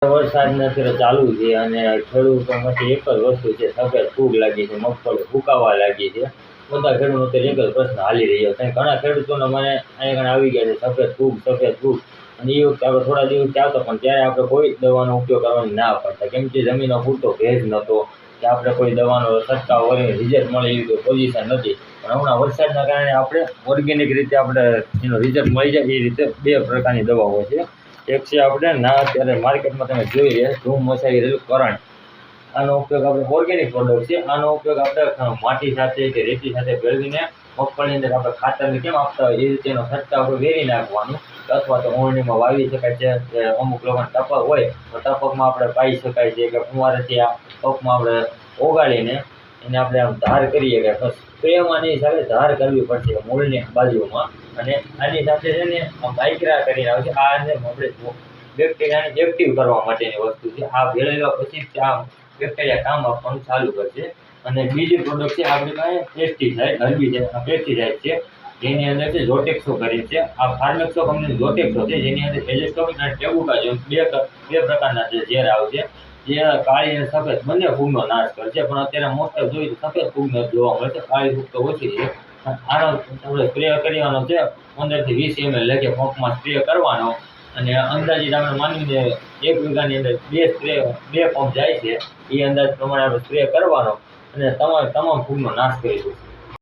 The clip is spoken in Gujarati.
વરસાદને અત્યારે ચાલુ છે અને ખેડૂતોમાંથી એક જ વસ્તુ છે, સફેદ ફૂગ લાગી છે, મગફળી ફૂંકાવા લાગી છે. બધા ખેડૂતો અત્યારે એક જ પ્રશ્ન હાલી રહ્યો છે. ઘણા ખેડૂતોને મને અહીંયા આવી ગયા છે સફેદ ફૂગ, સફેદ ફૂગ. અને એ વખતે આપણે થોડા દિવસ ચાલતો પણ ત્યારે આપણે કોઈ દવાનો ઉપયોગ કરવાની ના પડતા, કેમ કે જમીનનો પૂરતો ભેજ નહોતો કે આપણે કોઈ દવાનો છંટકાવ કરીને રિઝલ્ટ મળે એવી કોઈ પોઝિશન નથી. પણ હમણાં વરસાદના કારણે આપણે ઓર્ગેનિક રીતે આપણે એનો રિઝલ્ટ મળી જાય એ રીતે બે પ્રકારની દવાઓ છે. એક છે આપણે ના અત્યારે માર્કેટમાં તમે જોઈ રહ્યા ધૂમ મચાવી રહેલું કરંટ. આનો ઉપયોગ આપણે ઓર્ગેનિક પ્રોડક્ટ છે. આનો ઉપયોગ આપણે માટી સાથે કે રેતી સાથે ભેળવીને મગફળીની અંદર આપણે ખાતરને કેમ આપતા હોય એ રીતે એનો છંટકાવ આપણે વેરી નાખવાનું, અથવા તો ઓરણીમાં વાવી શકાય છે. કે અમુક લોકોને ટપક હોય તો ટપકમાં આપણે પાઈ શકાય છે, કે ફુવારેથી આ ટપમાં આપણે ઓગાળીને એને આપણે આમ ધાર કરીએ કે બસ સ્પ્રેમાંની સાથે ધાર કરવી પડશે મૂળની બાજુમાં. અને આની સાથે છે ને માઇક્રા કરીને આવે છે, આ અંદર આપણે બેક્ટેરિયાને એક્ટિવ કરવા માટેની વસ્તુ છે. આ ભેળવ્યા પછી જ આ બેક્ટેરિયા કામ આપવાનું ચાલુ કરશે. અને બીજી પ્રોડક્ટ છે આપણી પાસે પેસ્ટિસાઇડ, હર્બિસાઇડ પેસ્ટિસાઇડ છે, જેની અંદર છે ઝોટેક્સો કરી છે. આ ફાર્મેક્સો કંપનીનું ઝોટેક્સો છે, જેની અંદર એજેસ્ટોમિક અને ટેબુકાઝોન બે પ્રકારના ઝેર આવશે, જે કાળી અને સફેદ બંને ફૂગનો નાશ કરશે. પણ અત્યારે મોસ્ટ ઓફ જોઈએ તો સફેદ ફૂગ જોવા મળે છે, કાળી ફૂગ તો ઓછી છે. આનો આપણે સ્પ્રે કરવાનો છે 15 થી 20 ml લેખે પંપમાં સ્પ્રે કરવાનો. અને અંદાજિત આપણે માનીને 1 વીઘાની અંદર બે પંપ જાય છે, એ અંદાજ પ્રમાણે આપણે સ્પ્રે કરવાનો અને તમામ ફૂગનો નાશ કરી દઈશું.